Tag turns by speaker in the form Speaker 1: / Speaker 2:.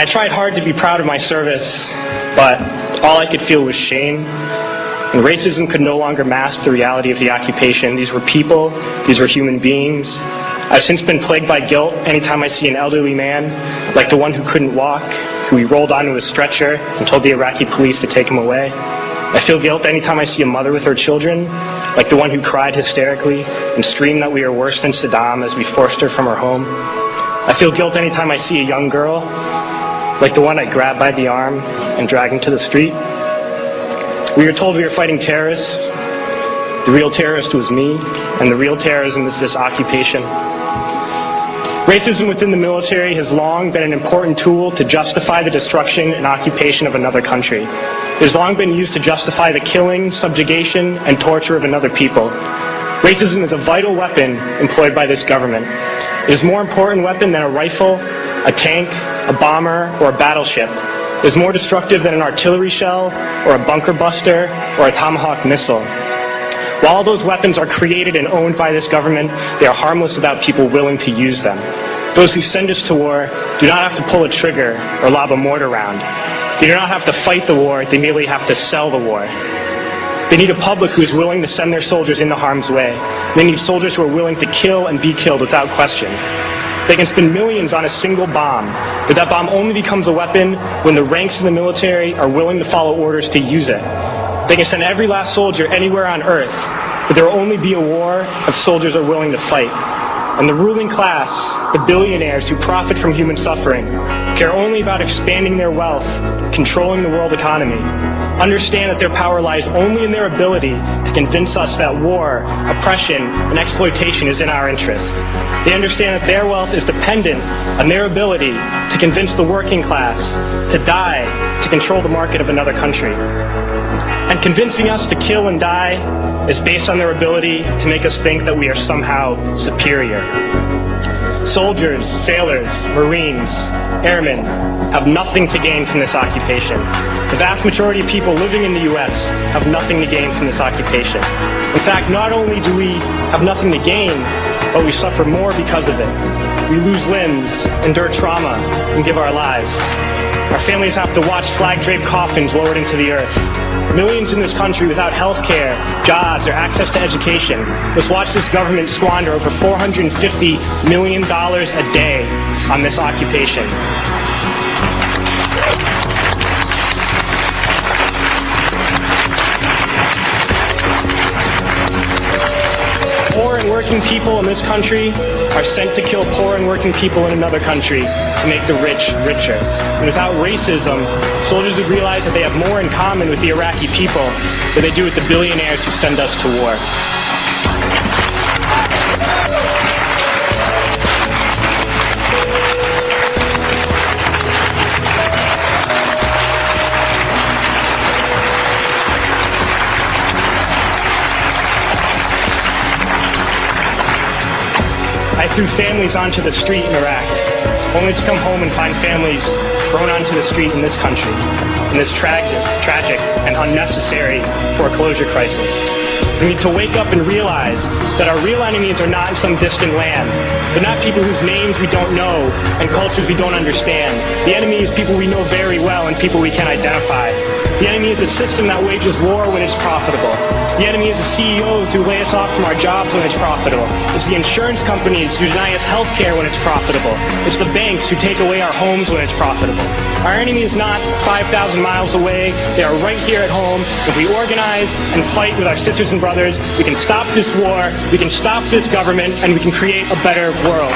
Speaker 1: I tried hard to be proud of my service, but all I could feel was shame. And racism could no longer mask the reality of the occupation. These were people, these were human beings. I've since been plagued by guilt anytime I see an elderly man, like the one who couldn't walk, who we rolled onto a stretcher and told the Iraqi police to take him away. I feel guilt anytime I see a mother with her children, like the one who cried hysterically and screamed that we are worse than Saddam as we forced her from her home. I feel guilt anytime I see a young girl, like the one I grabbed by the arm and dragged into the street. We were told we were fighting terrorists. The real terrorist was me, and the real terrorism is this occupation. Racism within the military has long been an important tool to justify the destruction and occupation of another country. It has long been used to justify the killing, subjugation, and torture of another people. Racism is a vital weapon employed by this government. It is a more important weapon than a rifle, a tank, a bomber, or a battleship. It is more destructive than an artillery shell, or a bunker buster, or a Tomahawk missile. While all those weapons are created and owned by this government, they are harmless without people willing to use them. Those who send us to war do not have to pull a trigger or lob a mortar round. They do not have to fight the war, they merely have to sell the war. They need a public who is willing to send their soldiers into harm's way. They need soldiers who are willing to kill and be killed without question. They can spend millions on a single bomb, but that bomb only becomes a weapon when the ranks of the military are willing to follow orders to use it. They can send every last soldier anywhere on earth, but there will only be a war if soldiers are willing to fight. And the ruling class, the billionaires who profit from human suffering, care only about expanding their wealth, controlling the world economy. Understand that their power lies only in their ability to convince us that war, oppression, and exploitation is in our interest. They understand that their wealth is dependent on their ability to convince the working class to die to control the market of another country. And convincing us to kill and die is based on their ability to make us think that we are somehow superior. Soldiers, sailors, Marines, airmen have nothing to gain from this occupation. The vast majority of people living in the U.S. have nothing to gain from this occupation. In fact, not only do we have nothing to gain, but we suffer more because of it. We lose limbs, endure trauma, and give our lives. Our families have to watch flag-draped coffins lowered into the earth. Millions in this country without health care, jobs, or access to education must watch this government squander over $450 million a day on this occupation. Poor and working people in this country are sent to kill poor and working people in another country to make the rich richer. And without racism, soldiers would realize that they have more in common with the Iraqi people than they do with the billionaires who send us to war. I threw families onto the street in Iraq, only to come home and find families thrown onto the street in this country, in this tragic and unnecessary foreclosure crisis. We need to wake up and realize that our real enemies are not in some distant land. They're not people whose names we don't know and cultures we don't understand. The enemy is people we know very well and people we can identify. The enemy is a system that wages war when it's profitable. The enemy is the CEOs who lay us off from our jobs when it's profitable. It's the insurance companies who deny us health care when it's profitable. It's the banks who take away our homes when it's profitable. Our enemy is not 5,000 miles away. They are right here at home. If we organize and fight with our sisters and brothers, we can stop this war, we can stop this government, and we can create a better world.